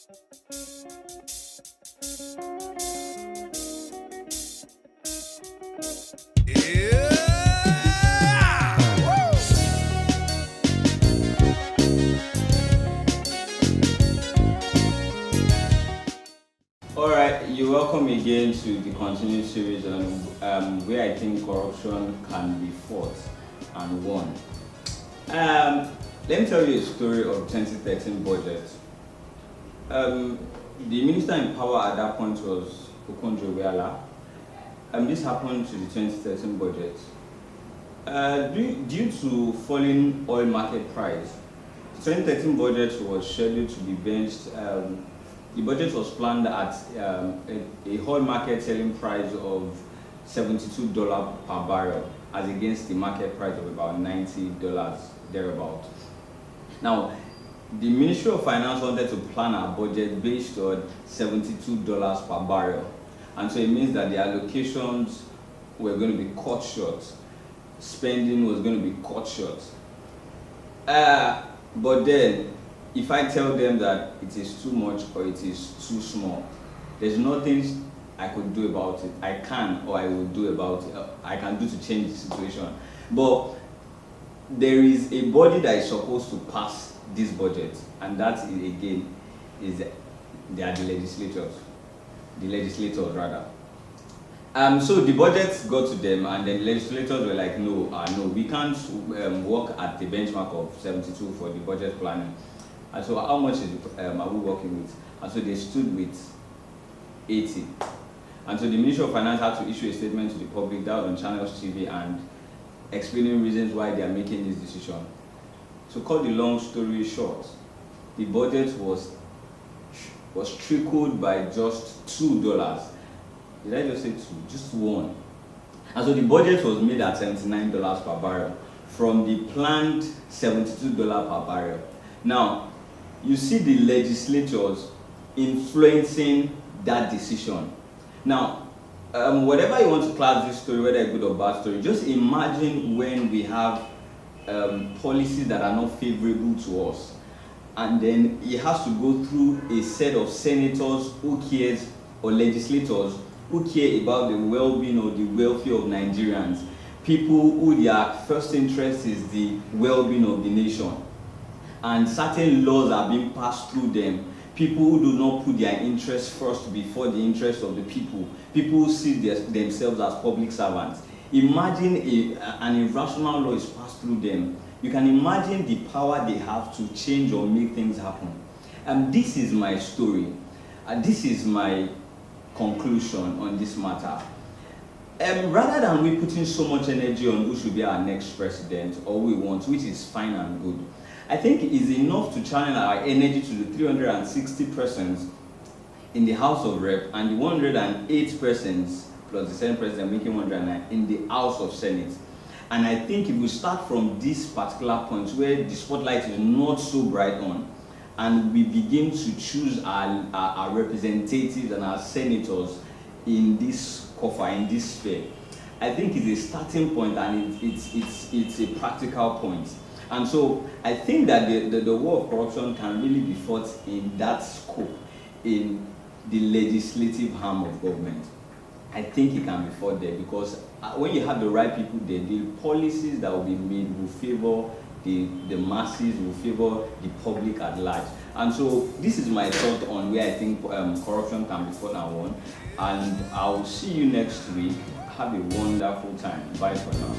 Alright, you're welcome again to the continued series on where I think corruption can be fought and won. Let me tell you a story of 2013 budget. The minister in power at that point was Olorundara. This happened to the 2013 budget. Due to falling oil market price, the 2013 budget was scheduled to be benched. The budget was planned at a oil market selling price of $72 per barrel, as against the market price of about $90 thereabout. Now, the Ministry of Finance wanted to plan our budget based on $72 per barrel, and so it means that the allocations were going to be cut short. Spending was going to be cut short. But then, if I tell them that it is too much or it is too small, there's nothing I could do about it. I can or I will do about it. I can do to change the situation. But there is a body that is supposed to pass this budget, and that is, again, they are the legislators. The legislators, rather. So the budget got to them, and then the legislators were like, no, we can't work at the benchmark of 72 for the budget planning. And so how much are we working with? And so they stood with 80. And so the Ministry of Finance had to issue a statement to the public, that was on Channels TV, and explaining reasons why they are making this decision. So cut the long story short, the budget was trickled by just $2. Did I just say two? Just one. And so the budget was made at $79 per barrel from the planned $72 per barrel. Now, you see the legislators influencing that decision. Now, whatever you want to class this story, whether a good or bad story, just imagine when we have policies that are not favorable to us, and then it has to go through a set of senators who cares, or legislators who care about the well-being or the welfare of Nigerians, people who their first interest is the well-being of the nation. And certain laws are being passed through them. People who do not put their interests first before the interests of the people. People who see themselves as public servants. Imagine an irrational law is passed through them. You can imagine the power they have to change or make things happen. And this is my story. This is my conclusion on this matter. Rather than we putting so much energy on who should be our next president or who we want, which is fine and good, I think it is enough to channel our energy to the 360 persons in the House of Rep and the 108 persons plus the Senate President making 109 in the House of Senate. And I think if we start from this particular point where the spotlight is not so bright on, and we begin to choose our representatives and our senators in this coffer, in this sphere, I think it's a starting point, and it's a practical point. And so I think that the war of corruption can really be fought in that scope, in the legislative arm of government. I think it can be fought there, because when you have the right people there, the policies that will be made will favor the masses, will favor the public at large. And so this is my thought on where I think corruption can be fought and won. And I'll see you next week. Have a wonderful time. Bye for now.